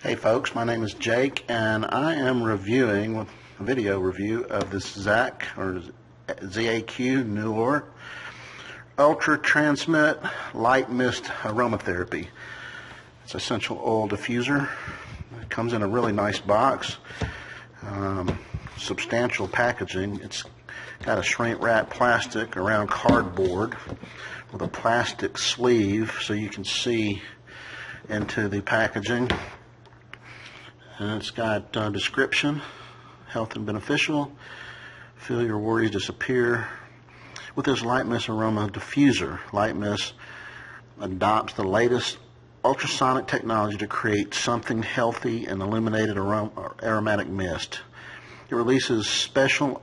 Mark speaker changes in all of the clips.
Speaker 1: Hey folks, my name is Jake and I am reviewing a video review of this ZAQNoor Ultransmit LIteMist Aromatherapy. It's essential oil diffuser. It comes in a really nice box, substantial packaging. It's got a shrink wrap plastic around cardboard with a plastic sleeve so you can see into the packaging. And it's got description, health and beneficial, feel your worries disappear. With this LIteMist aroma diffuser, LIteMist adopts the latest ultrasonic technology to create something healthy and illuminated aromatic mist. It releases special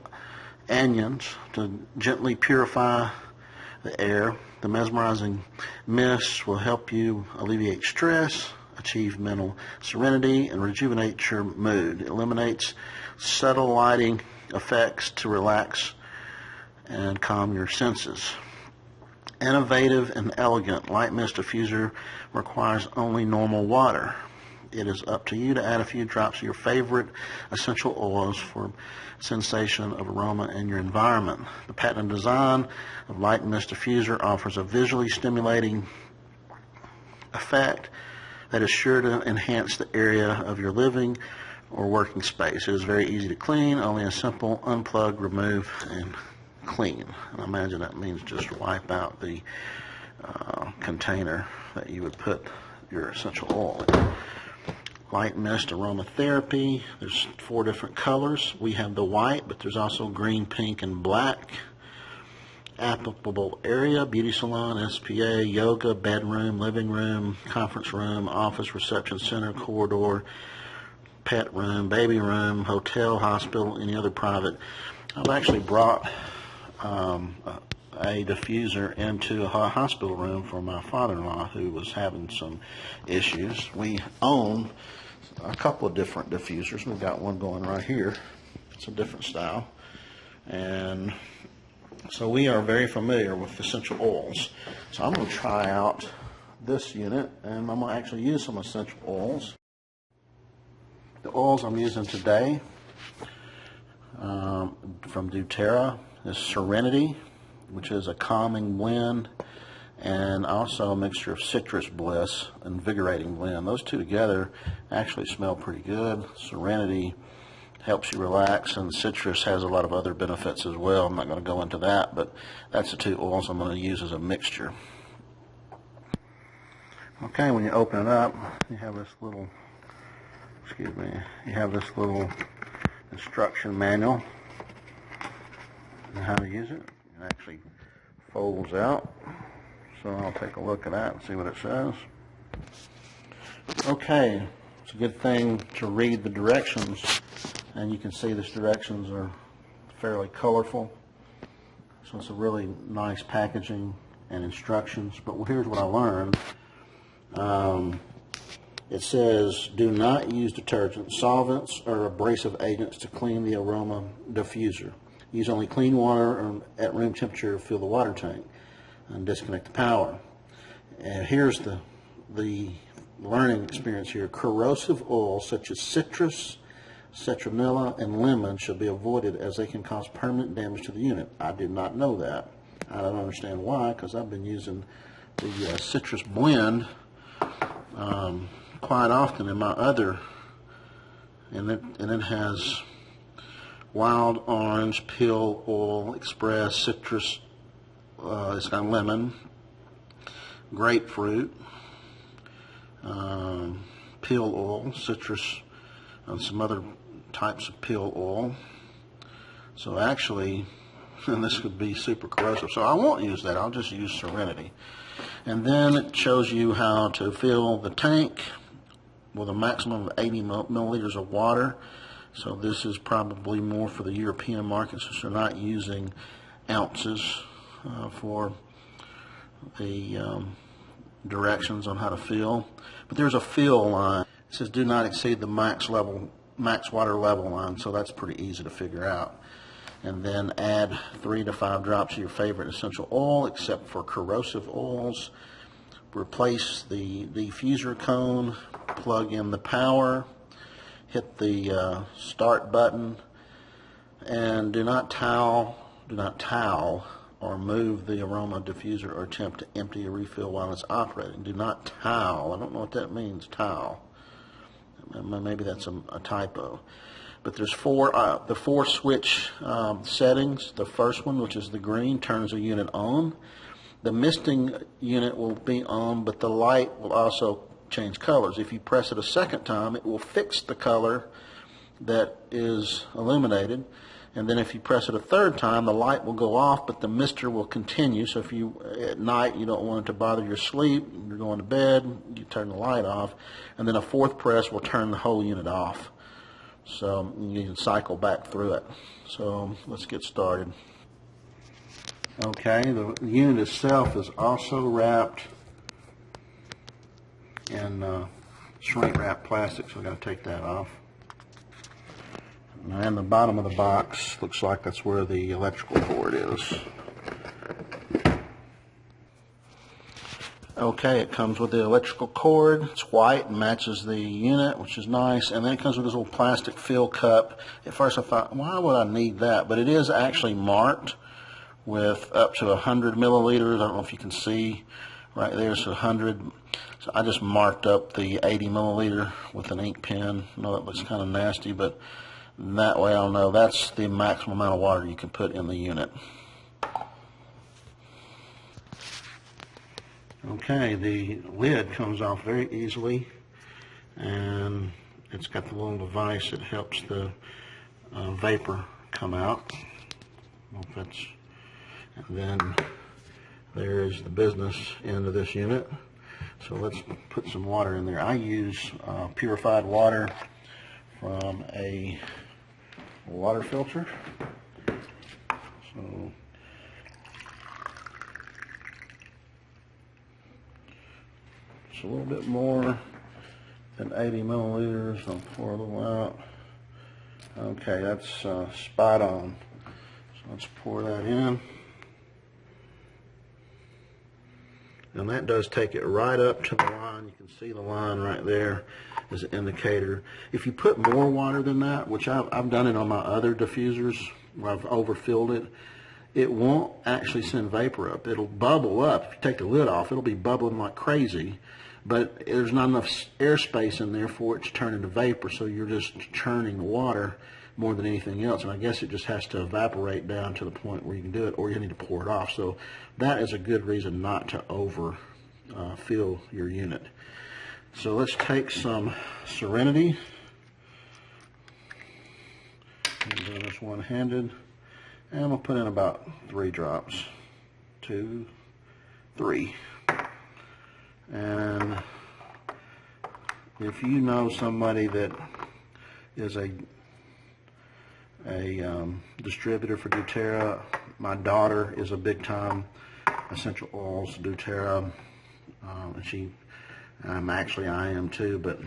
Speaker 1: anions to gently purify the air. The mesmerizing mist will help you alleviate stress, achieve mental serenity, and rejuvenate your mood. It eliminates subtle lighting effects to relax and calm your senses. Innovative and elegant, LIteMist diffuser requires only normal water. It is up to you to add a few drops of your favorite essential oils for sensation of aroma in your environment. The patented design of LIteMist diffuser offers a visually stimulating effect that is sure to enhance the area of your living or working space. It is very easy to clean, only a simple unplug, remove, and clean. And I imagine that means just wipe out the container that you would put your essential oil in. LIteMist Aromatherapy, there's 4 different colors. We have the white, but there's also green, pink, and black. Applicable area: beauty salon, SPA, yoga, bedroom, living room, conference room, office, reception center, corridor, pet room, baby room, hotel, hospital, any other private. I've actually brought a diffuser into a hospital room for my father-in-law who was having some issues. We own a couple of different diffusers. We've got one going right here. It's a different style, and so we are very familiar with essential oils. So I'm going to try out this unit, and I'm going to actually use some essential oils. The oils I'm using today from doTERRA is Serenity, which is a calming blend, and also a mixture of citrus bliss, invigorating blend. Those two together actually smell pretty good. Serenity helps you relax, and citrus has a lot of other benefits as well. I'm not going to go into that, but that's the 2 oils I'm going to use as a mixture. Okay, when you open it up, you have this little, instruction manual on how to use it. It actually folds out, so I'll take a look at that and see what it says. Okay, it's a good thing to read the directions. And you can see these directions are fairly colorful. So it's a really nice packaging and instructions. But here's what I learned. It says, do not use detergent, solvents, or abrasive agents to clean the aroma diffuser. Use only clean water at room temperature to fill the water tank and disconnect the power. And here's the learning experience here. Corrosive oils such as citrus, citronella, and lemon should be avoided as they can cause permanent damage to the unit. I did not know that. I don't understand why, because I've been using the citrus blend quite often in my other, and it has wild orange, peel oil, express, citrus, it's got lemon, grapefruit, peel oil, citrus, and some other types of peel oil. So actually, this could be super corrosive. So I won't use that. I'll just use Serenity. And then it shows you how to fill the tank with a maximum of 80 milliliters of water. So this is probably more for the European market, since they're not using ounces for the directions on how to fill. But there's a fill line. It says do not exceed the max water level line, so that's pretty easy to figure out. And then add 3 to 5 drops of your favorite essential oil, except for corrosive oils. Replace the diffuser cone plug in the power, hit the start button, and do not towel or move the aroma diffuser or attempt to empty a refill while it's operating. Do not towel. I don't know what that means, towel. Maybe that's a typo. But there's the four switch settings. The first one, which is the green, turns the unit on. The misting unit will be on, but the light will also change colors. If you press it a second time, it will fix the color that is illuminated. And then if you press it a third time, the light will go off, but the mister will continue. So if you, at night, you don't want it to bother your sleep, you're going to bed, you turn the light off. And then a fourth press will turn the whole unit off. So you can cycle back through it. So let's get started. Okay, the unit itself is also wrapped in shrink wrap plastic, so I've got to take that off. And the bottom of the box looks like that's where the electrical cord is. Okay, it comes with the electrical cord. It's white and matches the unit, which is nice. And then it comes with this little plastic fill cup. At first I thought, why would I need that? But it is actually marked with up to 100 milliliters. I don't know if you can see right there, so 100. So I just marked up the 80 milliliter with an ink pen. I know that looks kind of nasty, but that way I'll know that's the maximum amount of water you can put in the unit. Okay, the lid comes off very easily, and it's got the little device that helps the vapor come out. And then there's the business end of this unit. So let's put some water in there. I use purified water from a water filter. So it's a little bit more than 80 milliliters. I'll pour a little out. Okay, that's spot on. So let's pour that in. And that does take it right up to the line. You can see the line right there as an indicator. If you put more water than that, which I've done it on my other diffusers where I've overfilled it, it won't actually send vapor up. It'll bubble up. If you take the lid off, it'll be bubbling like crazy, but there's not enough airspace in there for it to turn into vapor, so you're just churning the water more than anything else, and I guess it just has to evaporate down to the point where you can do it, or you need to pour it off. So that is a good reason not to overfill your unit. So let's take some Serenity. I'm doing this one-handed, and I'm going to put in about 3 drops. 2, 3. And if you know somebody that is a distributor for doTERRA, my daughter is a big time essential oils doTERRA, and I am too, but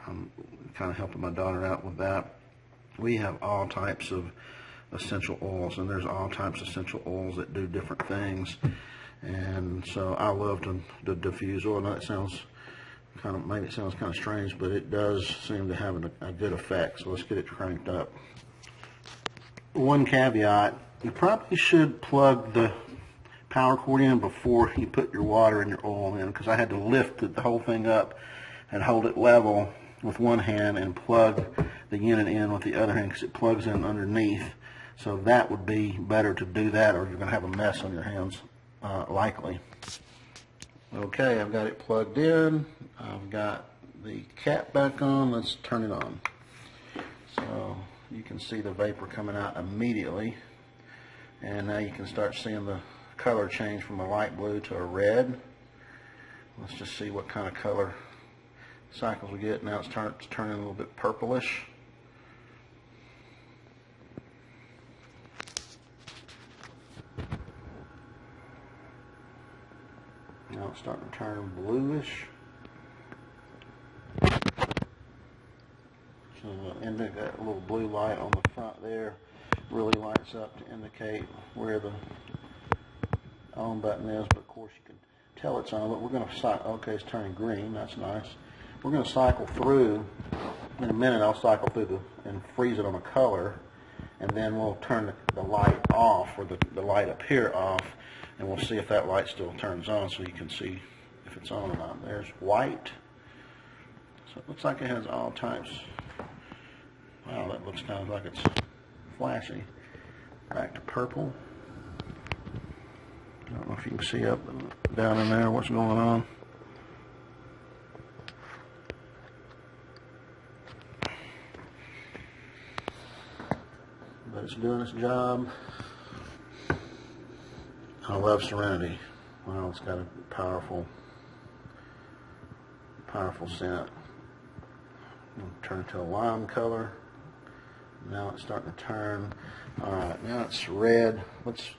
Speaker 1: I'm kind of helping my daughter out with that. We have all types of essential oils, and there's all types of essential oils that do different things, and so I love to diffuse oil. Now, maybe it sounds kind of strange, but it does seem to have a good effect. So let's get it cranked up. One caveat, you probably should plug the power cord in before you put your water and your oil in, because I had to lift the whole thing up and hold it level with one hand and plug the unit in with the other hand, because it plugs in underneath. So that would be better to do that, or you're going to have a mess on your hands, likely. Okay, I've got it plugged in. I've got the cap back on. Let's turn it on. So you can see the vapor coming out immediately, and now you can start seeing the color change from a light blue to a red. Let's just see what kind of color cycles we get. Now it's turning a little bit purplish. Now it's starting to turn bluish. So that little blue light on the front there really lights up to indicate where the on button is, but of course you can tell it's on, but we're going to okay, it's turning green. That's nice. we're going to cycle through. In a minute, I'll cycle through and freeze it on a color, and then we'll turn the light off, or the light up here off, and we'll see if that light still turns on, so you can see if it's on or not. There's white, so it looks like it has all types. Wow, that looks kind of like it's flashy. Back to purple. I don't know if you can see up down in there what's going on. But it's doing its job. I love Serenity. Wow, it's got a powerful scent. Turn it to a lime color. Now it's starting to turn. All right, now it's red. Let's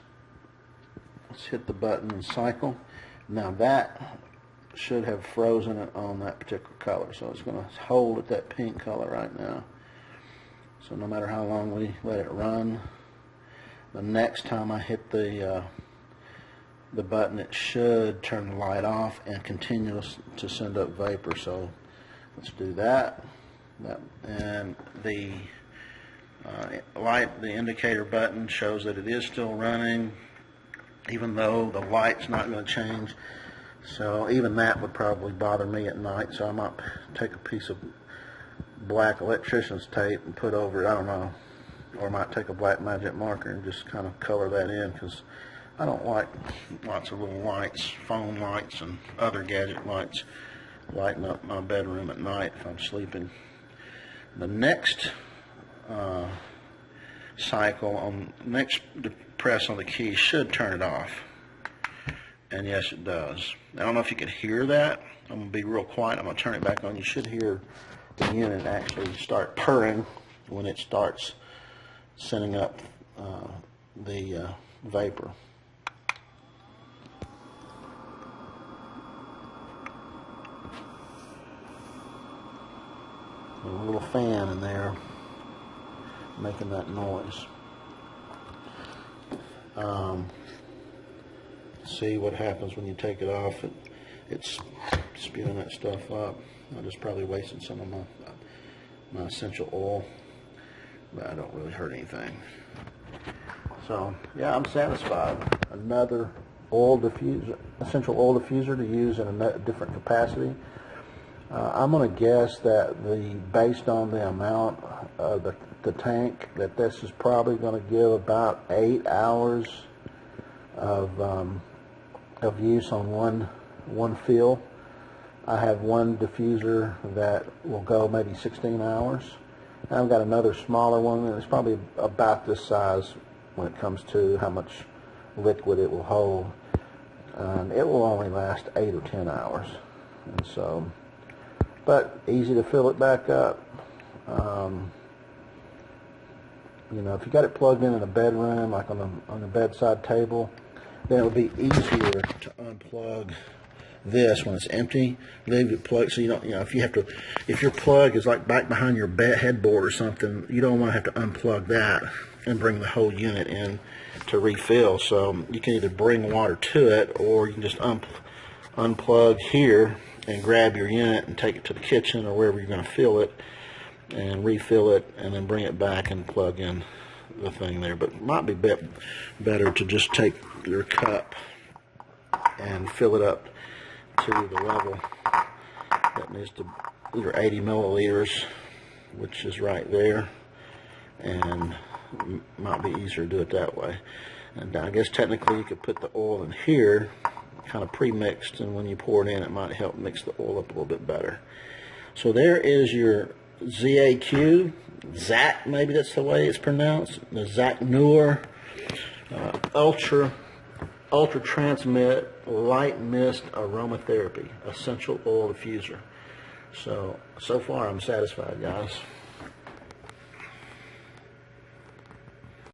Speaker 1: hit the button and cycle. Now that should have frozen it on that particular color, so it's going to hold at that pink color right now. So no matter how long we let it run, the next time I hit the button, it should turn the light off and continue to send up vapor. So let's do that. And the the indicator button shows that it is still running, even though the light's not going to change. So even that would probably bother me at night, so I might take a piece of black electrician's tape and put over it, I don't know, or I might take a black magic marker and just kind of color that in, because I don't like lots of little lights, phone lights and other gadget lights lighting up my bedroom at night if I'm sleeping. The next cycle, on next press on the key should turn it off, and yes, it does. I don't know if you could hear that. I'm going to be real quiet. I'm going to turn it back on. You should hear the unit actually start purring when it starts sending up the vapor. A little fan in there making that noise. See what happens when you take it off. It's spewing that stuff up. I just probably wasted some of my essential oil, but I don't really hurt anything. So yeah, I'm satisfied. Another oil diffuser, essential oil diffuser to use in a different capacity. I'm going to guess that based on the amount of the tank, that this is probably going to give about 8 hours of use on one fill. I have one diffuser that will go maybe 16 hours. I've got another smaller one, and it's probably about this size when it comes to how much liquid it will hold. It will only last 8 or 10 hours, and so, but easy to fill it back up. You know, if you got it plugged in a bedroom, like on the bedside table, then it would be easier to unplug this when it's empty. Leave it plugged, so you don't, if your plug is like back behind your headboard or something, you don't want to have to unplug that and bring the whole unit in to refill. So you can either bring water to it, or you can just unplug here and grab your unit and take it to the kitchen or wherever you're going to fill it and refill it, and then bring it back and plug in the thing there. But it might be better to just take your cup and fill it up to the level that needs to, either 80 milliliters, which is right there, and it might be easier to do it that way. And I guess technically you could put the oil in here kind of pre-mixed, and when you pour it in, it might help mix the oil up a little bit better. So there is your ZAQ, maybe that's the way it's pronounced, the ZAQNoor Ultransmit LIteMist Aromatherapy Essential Oil Diffuser. So far I'm satisfied, guys.